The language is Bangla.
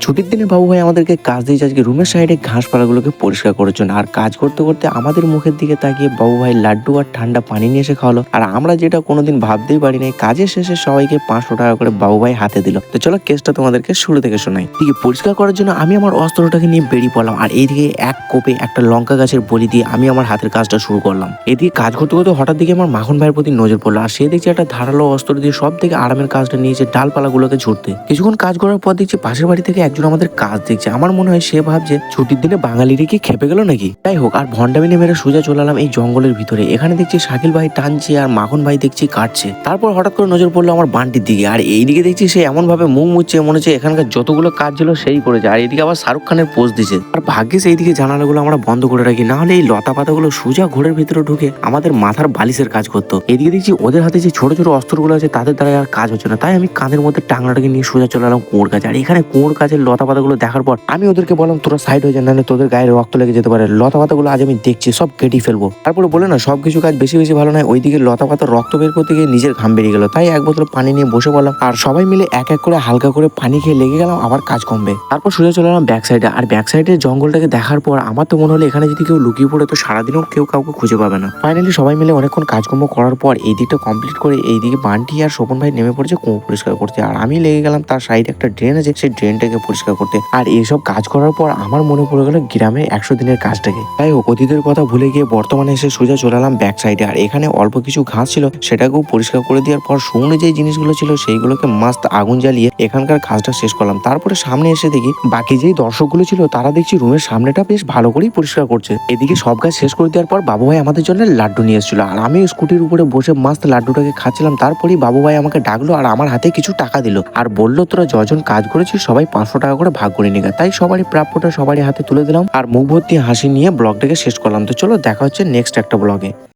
ছুটির দিনে বাবু ভাই আমাদেরকে কাজ দিয়েছে আজকে রুমের সাইডে ঘাসপালাগুলোকে পরিষ্কার করার জন্য। আর কাজ করতে করতে আমাদের মুখের দিকে তাকিয়ে বাবু ভাই লাড্ডু আর ঠান্ডা পানি নিয়ে এসে খাওয়ালো। আর আমরা যেটা কোনোদিন ভাবতেই পারি নাই, কাজের শেষে সবাইকে 500 টাকা করে বাবু ভাই হাতে দিল। তো চলো কেসটা তোমাদেরকে শুরু থেকে শোনাই। ঠিক পরিষ্কার করার জন্য আমি আমার অস্ত্রটাকে নিয়ে বেরিয়ে পড়লাম, আর এইদিকে এক কোপে একটা লঙ্কা গাছের বলি দিয়ে আমি আমার হাতের কাজটা শুরু করলাম। এদিকে কাজ করতে করতে হঠাৎ দিকে আমার মাখন ভাইয়ের প্রতি নজর পড়লো, আর সে দেখছি একটা ধারালো অস্ত্র দিয়ে সব থেকে আরামের কাজটা নিয়েছে ডালপালাগুলোকে ঝুড়তে। কিছুক্ষণ কাজ করার পর দেখছি পাশের বাড়ি থেকে একজন আমাদের কাজ দেখছে। আমার মনে হয় সে ভাবছে ছুটির দিনে বাঙালিরা কি খেপে গেল নাকি। যাই হোক, আর ভন্ডামিনে মেরে সোজা চলে এলাম এই জঙ্গলের ভিতরে। এখানে দেখছি শাকিল ভাই টানছে আর মাখন ভাই দেখছি কাটছে। তারপর হঠাৎ করে নজর পড়লো আমার বান্টির দিকে, আর এইদিকে দেখছি সে এমন ভাবে মুখ মুচ্ছে মনে হচ্ছে এখানকার যতগুলো কাজ ছিল সেই করেছে। আর এদিকে আবার শাহরুখ খানের পোজ দিছে। আর ভাগ্যিস এইদিকে জানালাগুলো আমরা বন্ধ করে রাখি, না হলে এই লতা পাতাগুলো সোজা ঘোরের ভিতরে ঢুকে আমাদের মাথার বালিশের কাজ করতো। এদিকে দেখছি ওদের হাতে যে ছোট ছোট অস্ত্রগুলো আছে তাদের দ্বারা আর কাজ হচ্ছে না, তাই আমি কাঁধের মধ্যে টাংলাটাকে নিয়ে সোজা চলে এলাম কুয়োর কাছে। আর এখানে কুয়োর কাছের লতা পাতাগুলো দেখার পর আমি ওদেরকে বললাম তোরা সাইড হয়ে যান, নাহলে তোদের গায়ে রক্ত লেগে যেতে পারে। লতা পাতাগুলো আজ আমি দেখছি সব কেটে ফেলবো। তারপরে বলে না সবকিছু কাজ বেশি বেশি ভালো নয়, ওইদিকে লতা পাতা রক্ত বের করতে গিয়ে নিজের ঘাম বেরিয়ে গেল। তাই এক বোতল পানি নিয়ে বসে পড়লাম, আর সবাই মিলে এক এক করে হালকা করে পানি খেয়ে লেগে গেলাম, আবার কাজ কমবে। তারপর সোজা চলে এলাম ব্যাক সাইডে। আর ব্যাক সাইডের জঙ্গলটাকে দেখার পর আমার তো মনে হলো এখানে যদি কেউ লুকিয়ে পড়ে তো সারাদিনও কেউ কাউকে খুঁজে পাবে না। ফাইনালি সবাই মিলে অনেকক্ষণ কাজকর্ম করার পর এই দিকটা কমপ্লিট করে এইদিকে বান্টি আর স্বপন ভাই নেমে পড়েছে কুয়ো পরিষ্কার করতে, আর আমি লেগে গেলাম তার সাইডে একটা ড্রেন আছে সেই ড্রেনটাকে পরিষ্কার করতে। আর এইসব কাজ করার পর আমার মনে পড়ে গেল গ্রামে 100 দিনের কাজটাকে। তাই হোক, অতীতের কথা ভুলে গিয়ে বর্তমানে এসে সোজা চলে এলাম ব্যাক সাইডে। আর এখানে অল্প কিছু ঘাস ছিল সেটাকেও পরিষ্কার করে দেওয়ার পর শুকনো যে জিনিসগুলো ছিল সেইগুলোকে মাস্ত আগুন জ্বালিয়ে এখানকার কাজটা শেষ করলাম। তারপরে সামনে এসে দেখি বাকি যেই দর্শকগুলো ছিল তারা দেখছি রুমের সামনেটা বেশ ভালো করেই পরিষ্কার করছে। এদিকে সব কাজ শেষ করে দেওয়ার পর বাবু ভাই আমাদের জন্য লাড্ডু নিয়ে এসেছিল, আর আমি স্কুটির উপরে বসে মাস্ত লাড্ডুটাকে খাচ্ছিলাম। তারপরেই বাবু ভাই আমাকে ডাকলো আর আমার হাতে কিছু টাকা দিল, আর বললো তোরা যজন কাজ করেছিস সবাই 500 টাকা করে ভাগ করে নিগা। তাই সবারই প্রাপ্যটা সবারই হাতে তুলে দিলাম আর মুখ ভর্তি হাসি নিয়ে ব্লগটাকে শেষ করলাম। তো চলো দেখা হচ্ছে নেক্সট একটা ব্লগে।